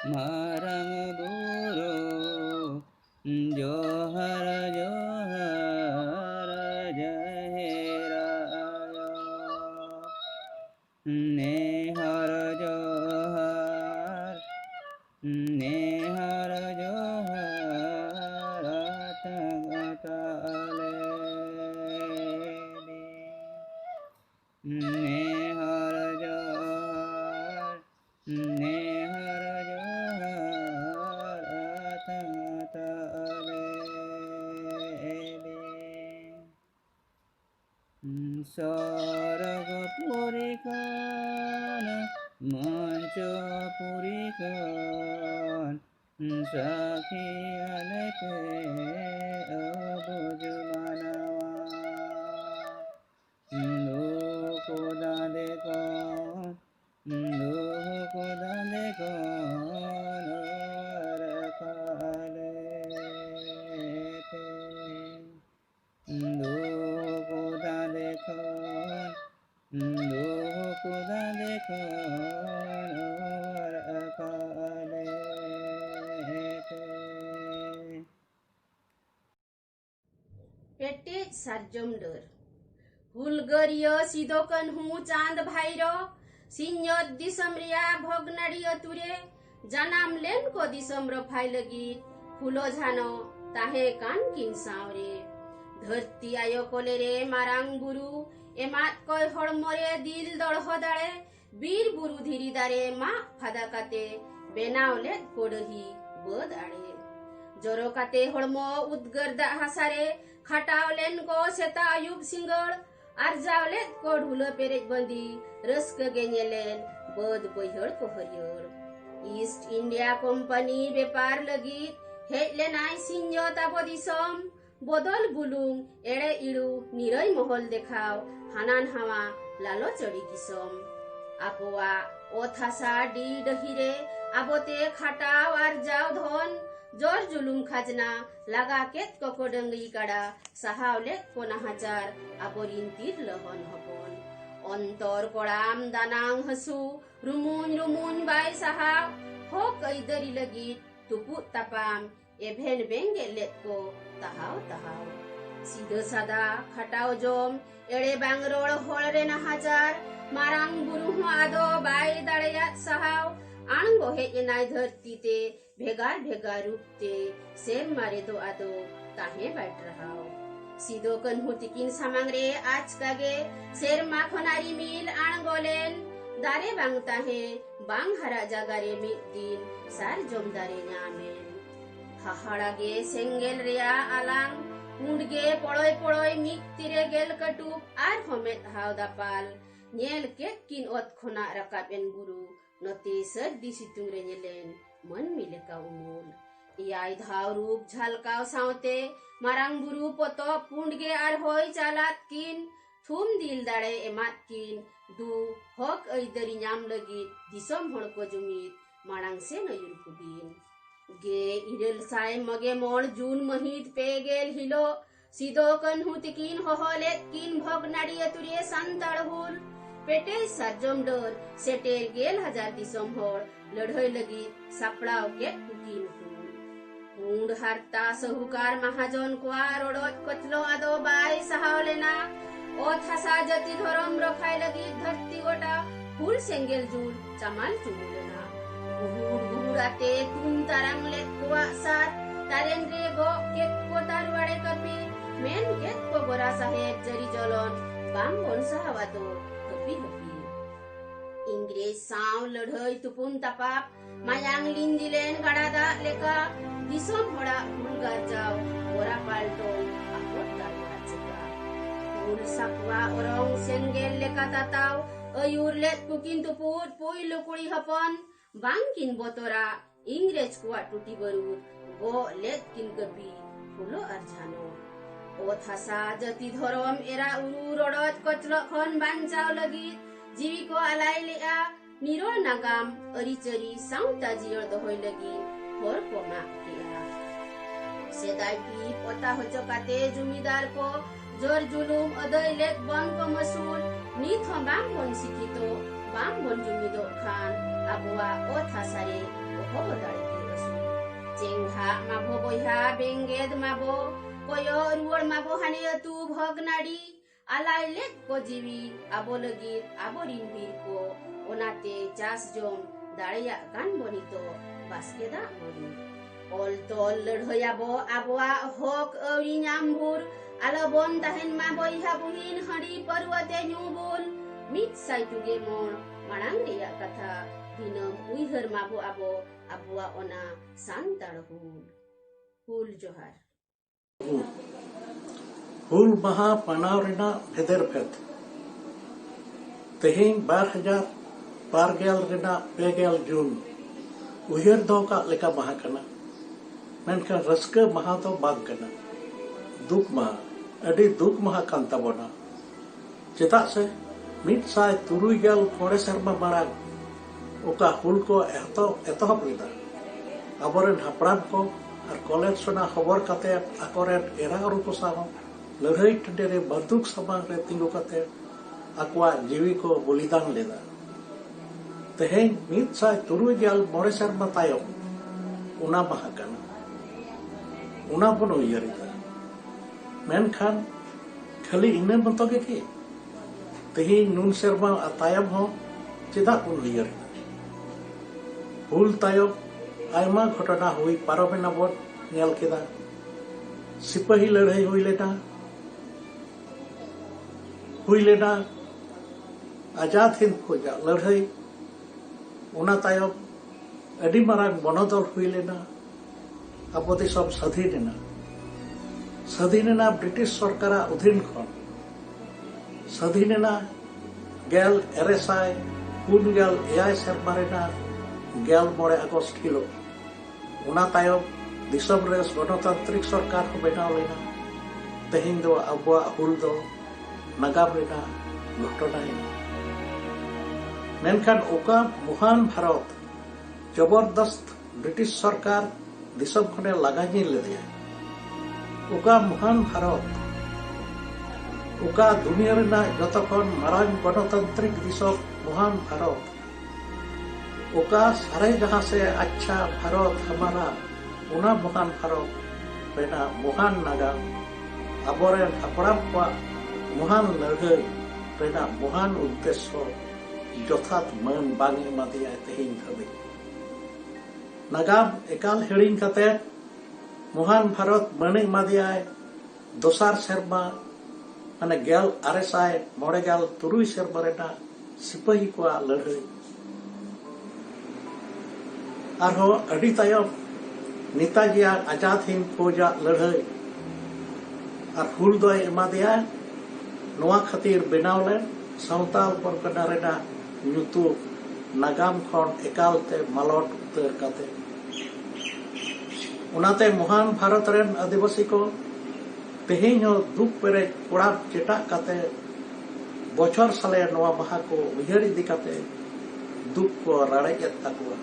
marang buru johar johar jahera nehar johar nehar johar atale nehar johar nehar johar atale sarga purikan manca purikan sakhi alate abuj manawa loko dande kon loko dande kon rakale loko dande kon loko dande kon rakale पेटे सरजमडर हुलगरिय सिदोकन हूँ चांद भाईरो सिन्यत दिसम रिया भोगनड़ी तुरे जनाम लेन को दिसम रफाई लगी फुलो झानो ताहे कान किन सावरे धरती आयो कोले रे मारांग बुरु एमात कोय हड़मरे दिल दड़ह दाड़े बीर बुरु धीरी दारे मा फादा काते बेनावले कोडही बद आड़े जरो काते हड़मो उद्गरदा हासारे खाटावलेन को सेता आयुब सिंगड़ आरजावलेत को ढुलो पेरेज बंदी रस्क गेनेलेन बद बहड़ को हरियर ईस्ट इंडिया कंपनी व्यापार लगी हेलेनाय सिंजत आबो दिसम बदल बुलुंग एड़े इड़ू निरय महल देखाव हानान हावा लालो चढ़ी किसम आपोआ ओथासा डी डहिरे आबोते खाटाव आरजाव धन जोर जुलुम खाजना लगा केत कोकोडंगी काड़ा सहावले कोना हजार आबोरिन तीर लहन हपन अंतर कोड़ाम दानांग हसु रुमुन रुमुन बाय सहाव हो कैदरी लगी तुपु तपाम एभेन बेंगे लेत को तहाव तहाव सीधो सादा खटाव जोम एड़े बांगरोड़ होलरे ना हजार मारांग बुरु आदो बाय दाड़ेयात सहाव आणंगो हेनाय धरती ते भेगार भेगार रूपते सेर मारे दो आदो ताहे बैठ रहाव सीधो कन्हुति किन सामांगरे आज कागे सेर माखनारी मिल आणंगोलेन दारे बांग ताहे बांग हरा जागारे मी दिन सार जोमदारे न्यामेन हाहाड़ागे सेंगेल रिया आलांग मुंडगे पड़ोय पड़ोय मिक तिरे गेल कटुप आर होमेत हाव दापाल नेल के किन ओत खोना रकाबेन बुरु नते सर्दी सितुंग रे नेलेन मन मिले का उमूल याय धाव रूप झलकाव सावते मारांग बुरु पोतो पुंडगे आर होय चालात किन थुम दिल दाड़े एमात किन दु हक ऐदरी नाम लगी दिसम हड़ को जुमीत मारांग से नयुर कुदीन गे इरल साय मगे मोड़ जून महित पे गेल हिलो सीधो कन्हुति किन होहलेत किन भोगनाड़ी अतुरिये संताड़ हुल पेटे सरजम डर सेटेर गेल हजार दिसम होड़ लड़हय लगी सापड़ाव के कुकिन हुंड हारता सहुकार महाजन कोआ रोडोज कचलो आदो बाय सहावलेना ओ थासा जति धरम रखाय लगी धरती गोटा फूल सेंगेल जूल चमाल चुमुलेना गुहुड़ गुहुड़ाते तुम तारंग लेत कोआ सार तारेंद्रे गो केत को तारवाड़े कपी मेन केत को गोरा साहेब जरी जलन बाम बोन सहावादो कपी हपी इंग्रेज साव लड़हय तुपुन तपाप मायांग लिंदिलेन गड़ादा लेका दिसम होड़ा हुलगार जाव गोरा पाल्टोन आपोट तारवा चुका हुल सकवा ओरंग सेंगेल लेका ताताव अयुर लेत कुकिन तुपुट पुई लुकुड़ी हपन बांग किन बोतोरा इंग्रेज कुआ टूटी बरूर गो लेत किन कपी फुलो अर्जानो ओ थासा जति धरम एरा उरु रोडत कचलो खन बांचाव लगी जीवी को अलाई लिया निरोल नागाम अरिचरी साउता जियर दोहय लगी होर को माक किया सेदाय की पोता होचकाते जुमीदार को जोर जुलुम अदय लेत बन को मसूल नीथ बाम बन सिकितो बाम बन जुमीदो खान अबुआ ओ थासारे ओ हो दाड़ी रसु चेंघा माबो बोया बेंगेद माबो कोयो रुवर माबो हाने तू भगनाडी आलाय लेक को जीवी आबो लगित आबो रिनबीर को ओनाते चास जोम दाड़िया गान बनितो बास्केदा मनी ऑल तोल लड़हयाबो आबोआ होक औरी नामभुर आलबन ताहेन मा बोया बुहिन हड़ी पर्वते न्यूबुल मित साइतुगे मोर मांग रिया कथा दिनम उइहर माबो आबो आबुआ ओना सांताड़ हुल जोहार हुल महा पनाव रेना भेदर भेद तेहें 2012 रेना 2 जून उइहर दो का लेका महा कना मेनखान रस्का महा तो बाग कना दुख महा अडी दुख महा कान ताबोना चेता से 176 सेरमा मारांग ओका हुल को एतहब लेदा आबोरेन हापड़ाम को और कॉलेज सोना खबर काते आकोरेन एरा और को साव लड़ाई टंडे रे बंदूक सामांग रे तिंगु काते आकुआ जीवी को बलिदान लेदा तेहें 176 सेरमा तायम उना महा कना उना बन उयरिदा मेनखान खाली इना मतो गे कि तेहें नुन सेरमा तायम हो चेदा बन उयरिदा हुल तायम आयमा घटना हुई पारमेना बन नेल केदा सिपाही लड़ाई हुई लेना आजाद हिंद खोजा लड़ाई उना तायम अडी मारांग बनोदल हुई लेना अब सब स्वाधीन ब्रिटिश सरकार अधीन खन स्वाधीन गेल एरेसाय 4 सेरमा रेना 16 अगस्त हिलो उना तायम दिसम रे गणतांत्रिक सरकार को बनाव लेना तेहें दो आबुआ हुल दो नागाम रेना घटना मेनखान ओका महान भारत जबरदस्त ब्रिटिश सरकार दिसम खने लागाजी लेदिया ओका महान भारत ओका दुनिया रेना जतखन मारांग गणतांत्रिक दिसम महान भारत ओका सारे जहां से अच्छा भारत हमारा उना महान भारत रेना महान नागाम आबोरेन हापड़ाम को महान लड़ाई रेना महान उद्देश्य जथात मन बांगी मादिया तेहें धाबी नागाम एकाल हिड़िंग कते महान भारत मणि मादिया दोसार सेरमा माने 1993 सेरमा रेना सिपाही को लड़ाई आरो अडी तायम नेताजी आजाद हिंद फौजा लड़ाई और हुल दो एमादिया नोआ खातिर बनावले सावताल परगना रेना नुतु नागाम खन एकालते मालट उतर काते उनाते महान भारत रेन आदिवासी को तेहें दुख पेरे कोड़ा चेटा काते बछर साले नोआ माहा को उयहर इदी काते दुख को राड़ेजेत ताकुआ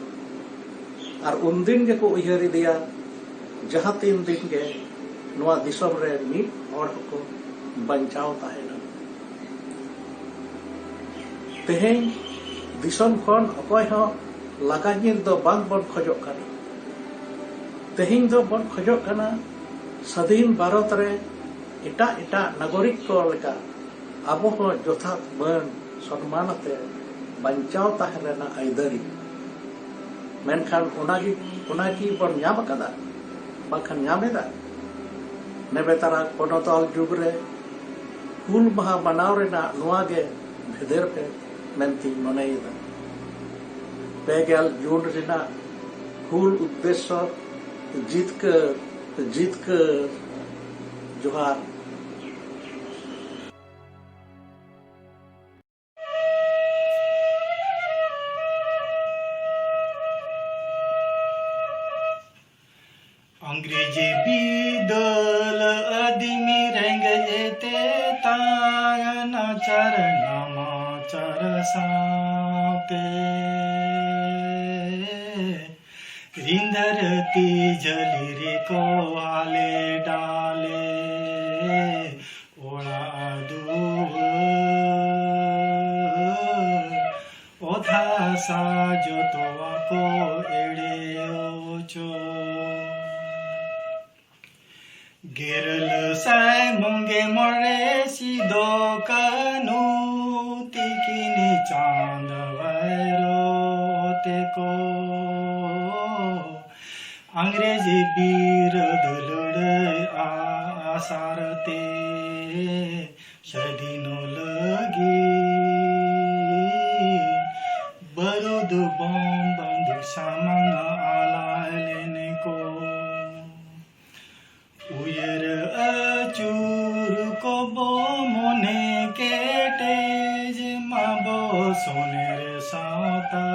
और उन दिन के को उयहर इदिया जहां 3 दिन के नोआ दिसम रे मिट और को बंचाव ताहेना तेहें दिसम खन अकय हो लागाजिर दो बांग बन खजोक काना तेहें दो बन खजोक काना स्वाधीन भारत रे एटा नागरिक को लेका आबो हो जथात मान सम्मानते बंचाव ताहेना आइदारी मेनखान उनागी बन नाम कदा बाखान नामेदा नेबेतारा कोनोतल जुग रे हुल महा मनाव रेना नोआ गे भेदेर पे मेंती मनेयदा 2 जून रेना हुल उद्देश्य जीतकर जोहार अंग्रेजी बिदल आदमी रेंगते तायन चर साते रिंदरती जलिरे को आले डाले ओड़ा दू ओधा asa joto ako ere ocho. Giral sai monge more sido kanu tikini chand vairo teko. अंग्रेजी वीर दुलड़े आसारते शदीनो लगी बरूद बम बंदूक सामान आलालेने को उयर अचूर को बो मोने के तेज माबो सोनेर साता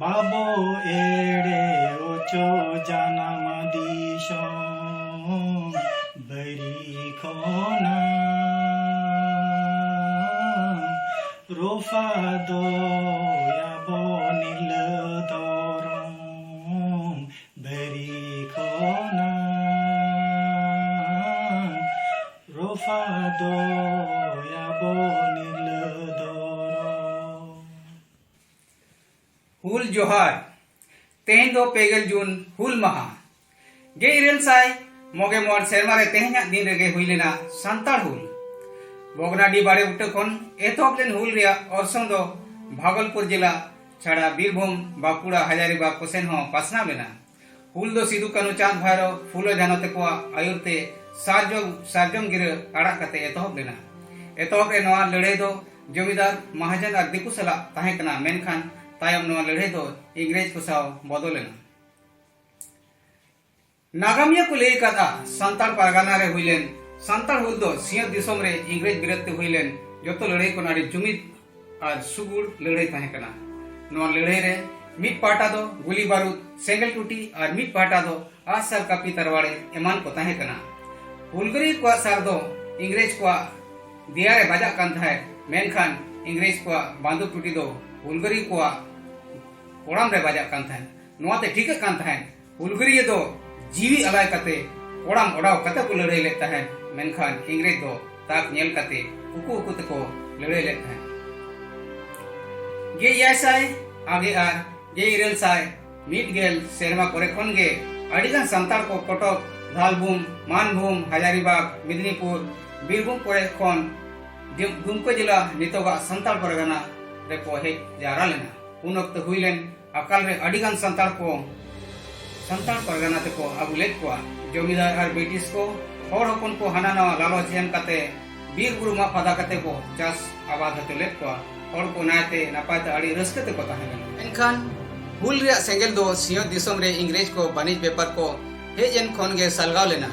बाबो एड़े ओचो जानम दिशो बरी खोना रोफा दो याबो नील दौरों बरी खोना रोफा दो याबो नील दौरों. हुल जोहार तेहन दो पेगल जून हुल महा गे इरेल साय मोगे मोर सेरमारे तेहना दिन रेगे हुई लेना सांताड़ हुल बोगनाडी बाड़े उट्टे खन एतोप लेन हुल रिया ऑर्सों दो भागलपुर जिला छाड़ा बीरभूम बांकुड़ा हजारीबाग कोसेन हो पासना लेना हुल दो सिदू कानू चांद भाईरो फूलो जानते को आयुरते सार्जम गिर आड़ा कते एतोप लेना एतोप रे नवा लड़ाई दो जमीदार महाजन और दिकू सला ताहे कना मेनखान तायम नवा लड़ाई दो इंग्रेज को साव बदलेना नागामिया को लेकर कदा सांताड़ परगना रे हुईलेन सांताड़ हुल दो सिंह दिसोम रे इंग्रेज बिरते हुईलेन जोतो लड़ाई को नाड़ी जुमिद और सुगुड़ लड़ाई ताहे कना नवा लड़ाई रे मिट पाटा दो गुली बारूद सेंगल टूटी और मिट पाटा दो आसर कापी तरवाड़े एमान को ताहे कना हुलगरी को सार दो इंग्रेज को दिया रे बाजा कान थाए मेनखान इंग्रेज को बांदूक टूटी दो हुलगरी को कोड़ाम रे बाजा कान थाए नोते ठीक कान थाए हुलगरी दो जीवी अलाय कते कोड़ाम ओडाव कते को लड़ाई लेता है मेनखान इंग्रेज दो ताक नेल कते उकु उकु तको लड़ाई लेता है गे यासाय आगे आर गे इरेल साय मीट गेल सेरमा करे खन गे अडिगान सांताड़ को कटक धालभूम मानभूम हजारीबाग मिदनीपुर बीरभूम करे खन दुमका जिला नितोगा सांताड़ परगना रे को हे जारा लेना उन वक्त हुईलेन अकाल रे अडिगान सांताड़ परगना ते को अबु लेट को जमीदार और ब्रिटिश को हर हपन को हाना नवा लालच एम कते बीर बुरु मा फादा कते को चास आबाद हते लेट को हर को नाते नपाते अड़ी रस्कते को ताहे एनखान हुल रे सेंगल दो सिंह दिसोम रे इंग्रेज को बनिज पेपर को हेजन खन गे सलगाव लेना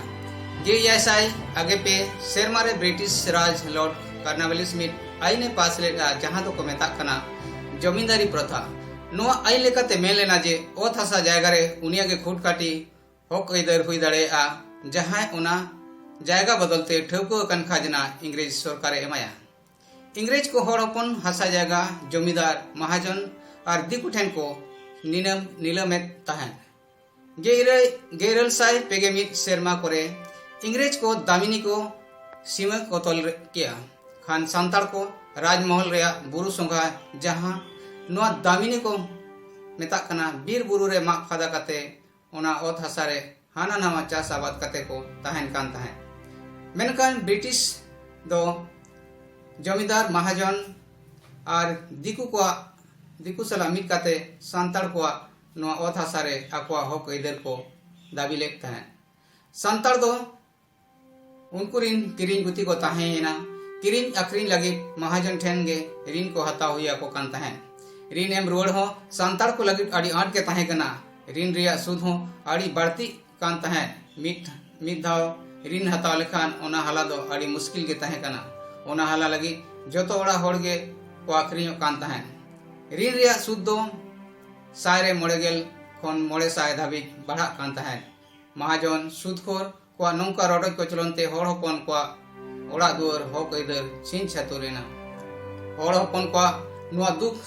गे यासाय आगे पे शेरमारे ब्रिटिश राज लॉर्ड कार्नावालिस मिट आईने पास लेगा जहां तो को मेता कना जमींदारी प्रथा नोआ आई लेकाते मेन लेना जे ओत हसा जायगा रे उनिया के खूट काटी हक इधर हुई दाड़े आ जहां उना जायगा बदलते ठेवको कन खाजना इंग्रेज सरकार एमाया इंग्रेज को हर हपन हसा जायगा जमींदार महाजन और दिकु ठेन को नीलमेत ताहेन गेरल साय पेगे मिट सेरमा करे इंग्रेज को दामिनी को सीमा को तोल किया खान सांताड़ को राजमहल रे बुरु संघा जहां नोआ दामिनी को मेता कना बीर बुरु रे माक फादा कते ओना ओत हसा रे हाना नामा चास आबाद कते को ताहेन कान ताहेन मेनकान ब्रिटिश दो जमींदार महाजन और दिकु सला मिट कते सांताड़ को नोआ ओत हसा रे आकवा हक इधर को दाबी लेक ताहेन सांताड़ दो उनको रिन किरिन गुती को ताहेना किरिन अखरीन लगी महाजन ठेन गे ऋण को हताव हुई को कान ताहेन ऋण एम रुआड़ हो सांताड़ को लगी अड़ी आंट के ताहे कना ऋण रिया सूद हो अड़ी बढ़ती कान ताहे मिट धाव ऋण हताव लेखान ओना हाला दो अड़ी मुश्किल के ताहे कना ओना हाला लगी जोतो ओड़ा होड़ गे को आखरीन कान ताहे ऋण रिया सूद दो साय रे मोड़ेगेल खन मोड़े साय धाबी बढ़ा कान ताहे महाजन सूदखोर को नौका रोडक को चलनते होड़ हपन को ओड़ा दुआर हक इधर छिन छातुरेना होड़ हपन को नुआ दुख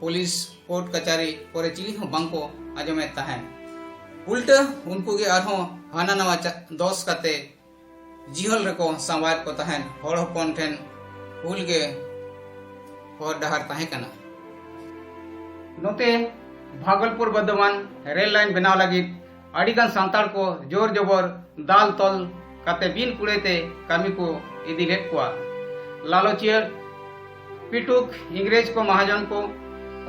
पुलिस कोर्ट कचहरी करे चिली हो बांको आजमे ताहेन उल्टा उनको के आरहो हाना नवा दोस कते जीहल रे को संवाद को ताहेन होड़ हपन ठेन हुल गे हर डहार ताहे कना। नोते भागलपुर बर्धमान रेल लाइन बनाव लगी अड़ीगान सांताड़ को जोर जबर दाल तल काते बिन कुड़ेते कामी को इदी लेट कोआ। लालचियर पिटुक इंग्रेज को महाजन को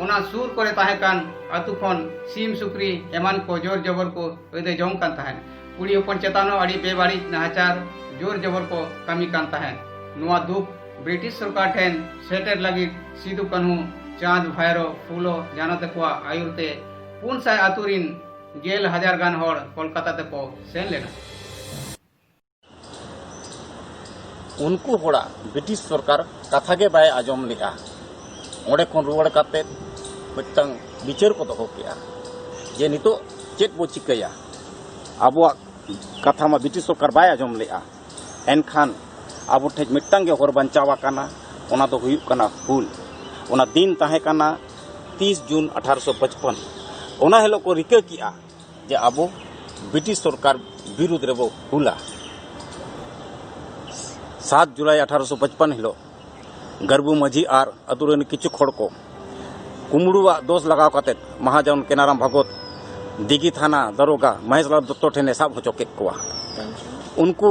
ओना सूर करे ताहे कान अतु खन सीम सुक्री एमान को जोर जबर को इदे जोंग कान ताहे। कुड़ी उपन चेतानो अड़ी बेबाड़ी नाचार जोर जबर को कामी कान ताहे। नुआ दुख ब्रिटिश सरकार ठेन सेटर लगी सिदु कन्हू चांद भैरो फूलो जानते को आयुरते 400 आतुरिन 10,000 गान हर कोलकाता ते को सेन लेना। उनको होड़ा ब्रिटिश सरकार कथा के बाय आजम लेगा ओडे खन रुवाड़ काते मिटंग बिचार को दोहो किया जे नितो चेक बो चिकया आबो कथा मा ब्रिटिश सरकार बाय आजम लेगा एनखान आबो ठे मिटंग के हर बंचावा काना ओना दो हुयु काना हुल ओना दिन ताहे काना 30 जून 1855 ओना हेलो को रिका किया जे आबो ब्रिटिश सरकार विरुद्ध रेबो हुला। 7 जुलाई 1855 हिलो गर्बू माझी और अतुरेन किचु खड़ को कुमड़ुआ दोष लगाव काते महाजन केनाराम भगत दिगी थाना दरोगा महेशलाल दत्तो ठेने साब होचो केत कोआ। उनको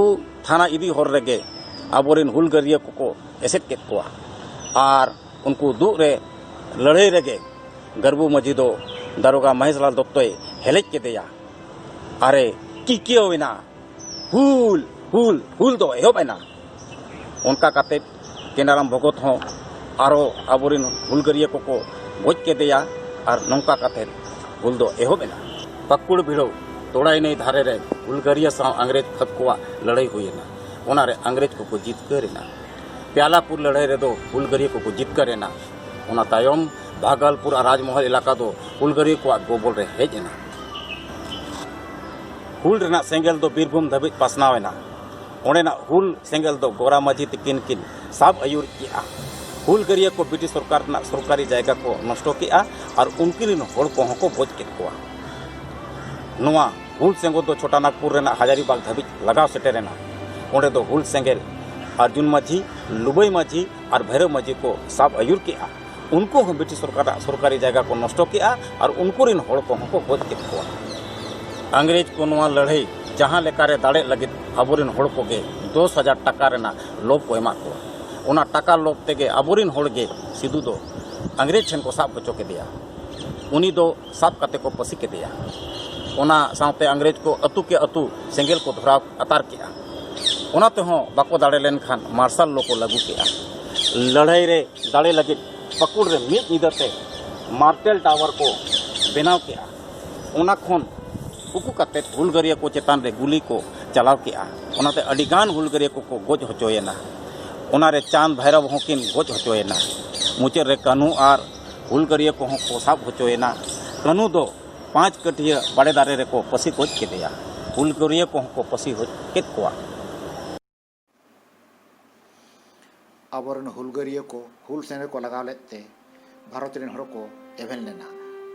थाना इदी हर रेगे आबोरेन हुलगरिया को एसेट केत कोआ और उनको दु रे लड़ाई रेगे गर्बू माझी दो दरोगा महेशलाल दत्तो हेलेज के देया अरे की होइना हुल हुल हुल दो एहोबैना उनका काते केनाराम भगत हो आरो आबोरिन हुलगरिया को गोज के देया और नौका काते हुल दो एहोबैना। पक्कुड़ भिड़ो तोड़ाई नहीं धारे रे हुलगरिया सा अंग्रेज फत को लड़ाई हुईना ओना रे अंग्रेज को जीत करेना। प्यालापुर लड़ाई रे दो हुलगरिया को जीत करेना ओना तायम भागलपुर और राजमहल इलाका दो हुलगरिया को गोबल रे हेजना। हुल रेना सेंगेल दो बीरभूम धाबिज पासनावेना ओडेना हुल सेंगेल दो गोरा माझी तिकिन किन साब आयुर किया। हुलगरिया को ब्रिटिश सरकार ना सरकारी जायगा को नष्ट किया और उनकिन होड़ को हको गोज के कोआ। नुआ हुल सेंगो दो छोटा नागपुर रेना हजारीबाग धाबिज लगाव सेटेरेना ओडे दो हुल सेंगेल अर्जुन माझी लुबई माझी और भैरव माझी को साब आयुर किया। उनको हम ब्रिटिश सरकार सरकारी जायगा को नष्ट किया और उनको रिन होड़ को हको गोज के कोआ। अंग्रेज को नुआ लड़ाई जहाँ लेकारे दाड़े लगे आबोरिन होड़ को गे 10,000 टका रेना लोभ को एमा को ओना टका लोभ तेगे आबोरिन होड़ गे सिदू दो अंग्रेज ठेन को साब बचो के दिया उनी दो साब काते को पसी के दिया ओना साउते अंग्रेज को अतु के अतु सेंगेल को धराव अतार किया ओना ते हो बाको दाड़े लेन खान मार्शल लो को लागू किया। लड़ाई रे दाड़े लगे पकुड़ रे मिद निदते मार्टेल टावर को बनाव किया ओना खोन उकू काते हुलगरिया को चेतान रे गुली को चलाव किया ओनाते अडिगान हुलगरिया को गोज होचोयना ओना रे चांद भैरव होकिन गोज होचोयना मुचर रे कानू और हुलगरिया को साब होचोयना। कानू दो 5 कटिया बड़े दारे रे को पसी गोज के दिया हुलगरिया को पसी हो केत कोआ। आबोरन हुलगरिया को हुल सेने को लगा लेते भारत रेन हर को एवेन लेना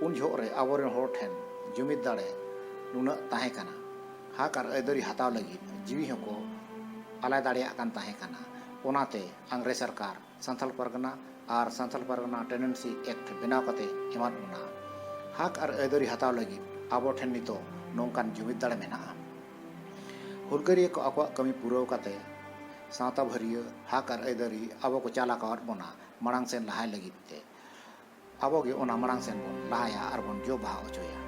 उन झोक रे आबोरन हर ठेन जुमिद दाड़े नुना ताहे काना हाक और अदरी हताव लगी जीवी को आलाय दाड़िया कान ताहे काना ओनाते अंग्रेज सरकार संथाल परगना और संथाल परगना टेनेंसी एक्ट बनाव कते एमान उना हाक और अदरी हताव लगी आबो ठेन नितो नोंकान जुमिद दाड़े मेना। हुलगरिया को आको कमी पुराव कते सावता भरिया हाक और अदरी आबो को चाला का बोना मांग सेन लहाय लगी ते आबो गे ओना मांग सेन बोन लहाया और बोन जो भाव चोया।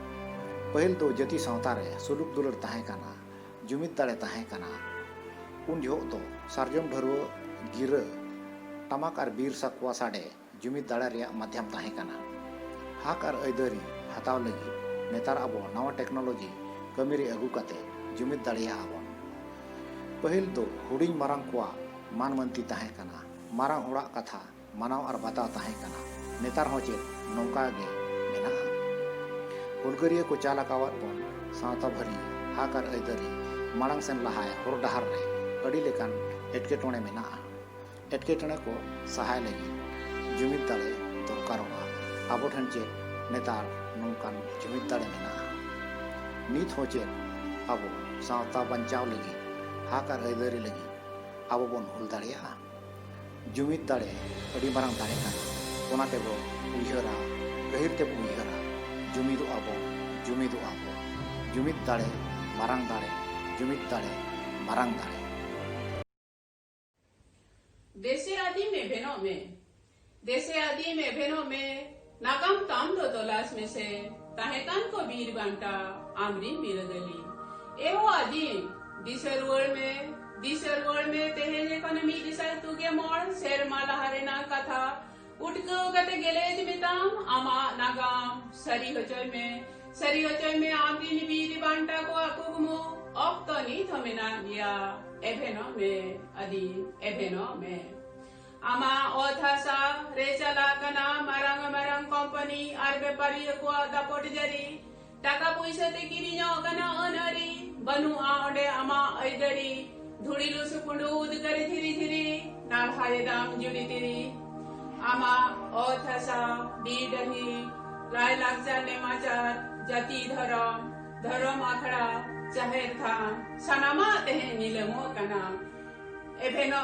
पहल तो जति सावता रे सुलुक दुलर ताहे काना जुमिद दाड़े ताहे काना उन झोक तो सार्जम ढरुआ गिरा टमाक और बीर साकुआ साडे जुमिद दाड़े रे माध्यम ताहे काना। हाक और अदरी हताव लगी नेतार आबो नवा टेक्नोलॉजी कमी रे अगू काते जुमिद दाड़िया आबो। पहल तो हुडिंग मारांग कुआ मानमंती ताहे काना मारांग होड़ा कथा मानाव और बताव ताहे काना नेतार हो चेत नौका गे मेना। हुलगरिया को चालकावत बोन सावता भरी हाकर अदरी मांग सेन लहाय हर डहार रे अड़ी लेकान एटकेटोणे मेना। एटकेटोणे को सहाय लगी जुमिद दाड़े दरकारोगा आबो ठेन चेत नेतार नौकान जुमिद दाड़े मेना। नित हो चेत आबो सावता बंचाव लगी हाकर अदरी लगी आबो बोन हुल दाड़िया जुमिद दाड़े अड़ी मारांग दाड़े कान ओनाते बो उयहरा गहिर ते बो उयहरा जुमिदो आबो जुमिद दाड़े मारांग दाड़े जुमिद दाड़े मारांग दाड़े देशे आदि में भेनो में नाकाम ताम दो तलाश में से ताहेकान को वीर बांटा आमरी बिरदली एहो आदि दिसर वर्ल्ड में तेहे इकोनॉमी दिसाय तुगे मोड़ शेर माला हरे ना कथा उठको गते गेलेज मिताम आमा नागाम सरी होचोय में आमरी वीर बांटा को अकुगमो ऑक्तो नी थमेना गया एभेनो में आमा ओथासा रेचला कना मारांग कंपनी आर बेपारी को दापोट जरी टाका पैसा ते किरिño कना अनरी बनु आडे आमा ऐदड़ी धुड़ीलु सुकुंडू उद करे धीरे नाल हाये दाम जुड़ी तिरी आमा ओथासा बीडही राय लागजा नेमाचार जाति धर्म आखड़ा जाहिर था सनामा तेहे नीलमो कना एभेनो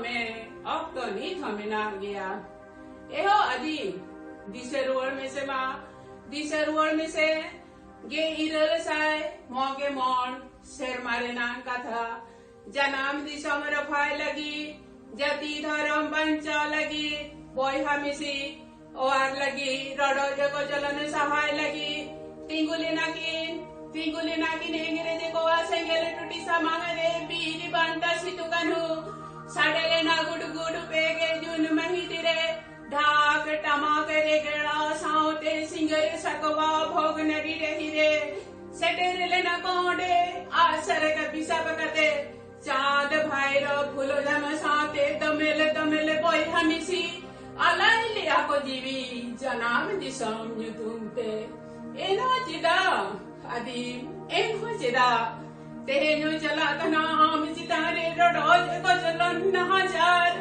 में अब तो नहीं थमेना गया एहो अजीम दिसर वर्ल्ड में से गे इरल साय मोगे मोन शेर मारे नाम कथा जनाम दिशा में रफाय लगी जाति धर्म बंचा लगी बोयहा मिसी और लगी रडो जगो चलन सहाय लगी तिंगुली नाकिन इंग्रेजी को आसेंगेले टूटी समांगरे बीरी बांटा सितुकनु साडेले ना गुड पेगे जुन महितिरे ढाक टमाक रे गेड़ा साउते सिंगरे सकवा भोग नरी रहिरे सेटेरे ना कोडे आसर का पिसाब कते चांद भाईरो फूलो जम साते दमेले बोय हमिसी अलाइले आको जीवी जनाम दिसम युतुमते एनो चिदा आदिम एनो चिदा तेहेनो चला कना आम चितारे रोडोज को चलन नहाजार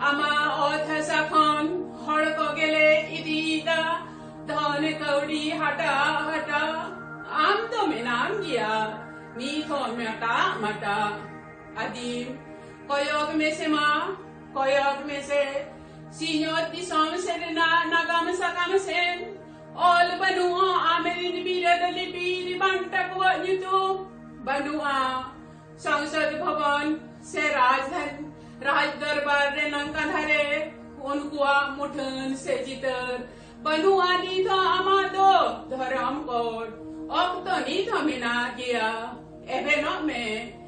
आमा ओथसा खन हड़ को गेले इदीदा धन कौड़ी हटा आम तो में नाम गया मीठो मटा आदिम कोयोग में से सीनियर दिसम से नागाम सकाम से ऑल बनुआ आमेरिन बिरदली बीर बांटा को युतु बनुआ संसद भवन से राज दरबार रे नंका धरे उनकुआ मुठन से जितर बनुआ नी तो आमा दो धर्म कोड अब तो नी तो मिना गया एभेनो में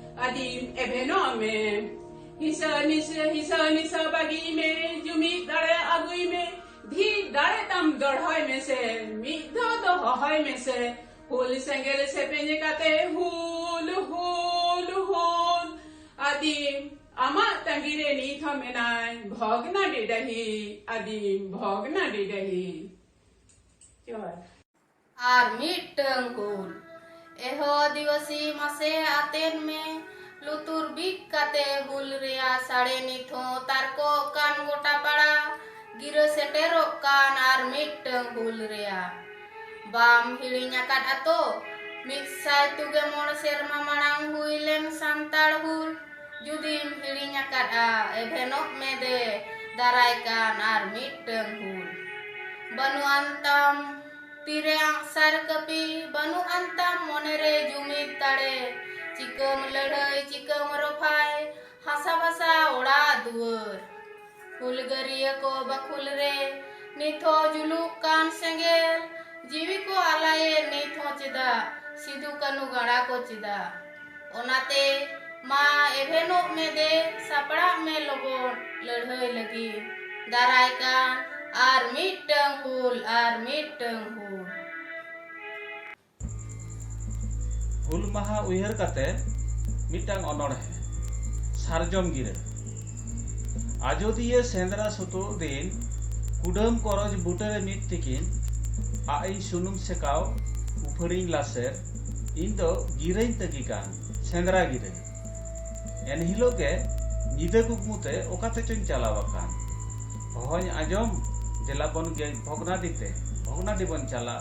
हिसा निसा बागी में जुमी दड़े अगुई में धी दड़े तम दड़हय में से मिधो तो हय में से हुल संगेल से पेंजे काते हुल आदिम अमा तंगिरे नी थमेनाय भगना डिडही और मिटंग हुल एहो दिवसी मासे आतेन में लुतुर बिक काते हुल रिया साड़े निथो तारको कान गोटा पड़ा गिरो सेटेरो कान आर मिटंग हुल रिया बाम हिड़िnya kat ato मिक्साय तुगे मोड़ सेरमा मणांग हुइलेन सांताड़ हुल जुदीम हिड़िnya kat a एभेनोक में दे दाराय कान आर मिटंग हुल बनु अंतम तीरे आंसार कपी बनु अंतम मोनेरे जुमिद ताड़े चिकम लड़ाई चिकम रफाय हसा बसा उड़ा दुवर फुलगरिया को बखुल रे निथो जुलुक कान सेंगेल जीवी को आलाये निथो चिदा सिदु कनु गड़ा को चिदा ओनाते माँ एभेनो में दे सपड़ा में लोगो लड़ाई लगी दाराय कान आर मिटंग हुल हुल माहा उयहर काते मिटांग अनड़हे सारजम गिरे आजोदिया सेंद्रा सुतो दिन कुडम करज बुटरे मिट तिकिन आई सुनुम सेकाव उफड़िंग लासेर इन दो गिरें तगिकान सेंद्रा गिरे एन हिलोगे निदे कुकमुते ओकाते चुन चलावाकान होय आजम जेलाबन गे भगनाडी बन चला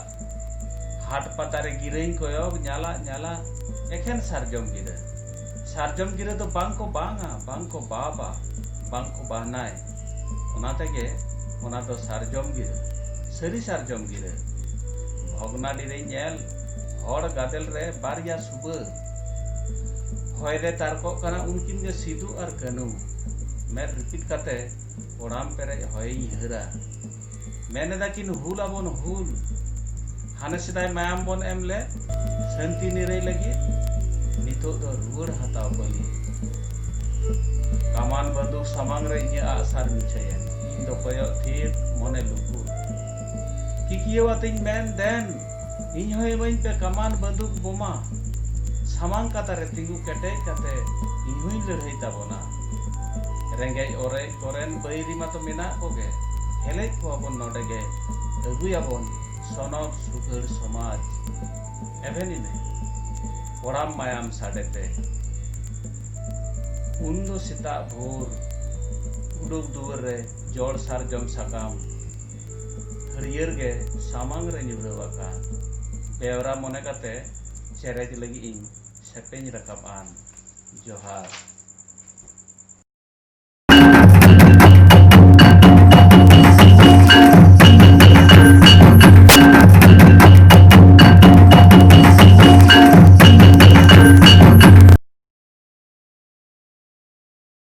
हाट पतारे गिरें कोयोग न्याला एखेन सारजम गिरे तो बांको बाबा बांको बाहनाय ᱚᱱᱟ ᱛᱮᱜᱮ ᱚᱱᱟ ᱫᱚ ᱥᱟᱨᱡᱚᱢ ᱜᱤᱨᱟᱹ, ᱥᱟᱹᱨᱤ ᱥᱟᱨᱡᱚᱢ ᱜᱤᱨᱟᱹ᱾ ᱵᱷᱚᱜᱽᱱᱟᱰᱤ ᱨᱮ ᱧᱮᱞ ᱦᱚᱲ ᱜᱟᱫᱮᱞ ᱨᱮ ᱵᱟᱨᱭᱟ ᱥᱩᱵᱟᱹ ᱦᱚᱭ ᱨᱮ ᱛᱟᱨᱠᱚᱜ ᱠᱟᱱᱟ ᱩᱱᱠᱤᱱ ᱜᱮ ᱥᱤᱫᱩ ᱟᱨ ᱠᱟᱹᱱᱩ᱾ ᱢᱮᱫ ᱨᱤᱯᱤᱫ ᱠᱟᱛᱮ ᱚᱲᱟᱢ ᱯᱮᱨᱮᱡ ᱦᱚᱭᱤᱧ ᱦᱟᱹᱨᱟ, ᱢᱮᱱᱮᱫᱟ ᱠᱤᱱ ᱦᱩᱞ ᱟᱵᱚᱱ ᱦᱩᱞ, ᱦᱟᱱᱮ ᱥᱮᱫᱟᱭ ᱢᱟᱭᱟᱢ ᱵᱚᱱ ᱮᱢ ᱞᱮᱫ ᱥᱟᱱᱛᱤ ᱱᱤᱨᱟᱹᱭ ᱞᱟᱹᱜᱤᱫ, ᱱᱤᱛᱚᱜ ᱫᱚ ᱨᱩᱣᱟᱹᱲ ᱦᱟᱛᱟᱣ ᱵᱟᱹᱞᱤ᱾ ᱠᱟᱢᱟᱱ ᱵᱟᱹᱫᱩᱠ ᱥᱟᱢᱟᱝ ᱨᱮ ᱤᱧᱟᱹᱜ ᱟᱜᱼᱥᱟᱨ ᱢᱤᱪᱷᱟᱹᱭᱮᱱ, ᱤᱧ ᱫᱚ ᱠᱚᱭᱚᱜ ᱛᱷᱤᱨ ᱢᱚᱱᱮ ᱞᱩᱠᱩ᱾ ᱠᱤᱠᱤᱭᱟᱹᱣᱟᱛᱤᱧ ᱢᱮᱱ ᱫᱮᱱ ᱤᱧ ᱦᱚᱸ ᱤᱢᱟᱹᱧ ᱯᱮ ᱠᱟᱢᱟᱱ ᱵᱟᱹᱫᱩᱠ ᱵᱳᱢᱟ, ᱥᱟᱢᱟᱝ ᱠᱟᱛᱟ ᱨᱮ ᱛᱤᱸᱜᱩ ᱠᱮᱴᱮᱡ ᱠᱟᱛᱮ ᱤᱧ ᱦᱚᱸᱧ ᱞᱟᱹᱲᱦᱟᱹᱭ ᱛᱟᱵᱚᱱᱟ᱾ ᱨᱮᱸᱜᱮᱡ ᱚᱨᱮᱡ ᱠᱚᱨᱮᱱ ᱵᱟᱹᱭᱨᱤ ᱢᱟᱛᱚ ᱢᱮᱱᱟᱜ ᱠᱚᱜᱮ, ᱦᱮᱞᱮᱡ ᱠᱚᱣᱟᱵᱚᱱ ᱱᱚᱰᱮ ᱜᱮ, ᱟᱹᱜᱩᱭᱟᱵᱚᱱ ᱥᱚᱱᱚᱜ ᱥᱩᱜᱷᱟᱹᱲ ᱥᱚᱢᱟᱡᱽ᱾ ᱮᱵᱷᱮᱱᱤᱱᱮ ᱚᱲᱟᱢ ᱢᱟᱭᱟᱢ ᱥᱟᱰᱮᱛᱮ ᱩᱱᱫᱚ ᱥᱮᱛᱟᱜ ᱵᱷᱳᱨ ᱩᱰᱩᱠ ᱫᱩᱣᱟᱹᱨ ᱨᱮ ᱡᱚᱲ ᱥᱟᱨᱡᱚᱢ ᱥᱟᱠᱟᱢ ᱦᱟᱹᱨᱭᱟᱹᱲ ᱜᱮ ᱥᱟᱢᱟᱝ ᱨᱮ ᱧᱩᱨᱦᱟᱹ ᱟᱠᱟᱱ᱾ ᱵᱮᱣᱨᱟ ᱢᱚᱱᱮ ᱠᱟᱛᱮ ᱪᱮᱨᱮᱡ ᱞᱟᱹᱜᱤᱫ ᱤᱧ ᱥᱮᱯᱮᱧ ᱨᱟᱠᱟᱵ ᱟᱱ᱾ ᱡᱚᱦᱟᱨ।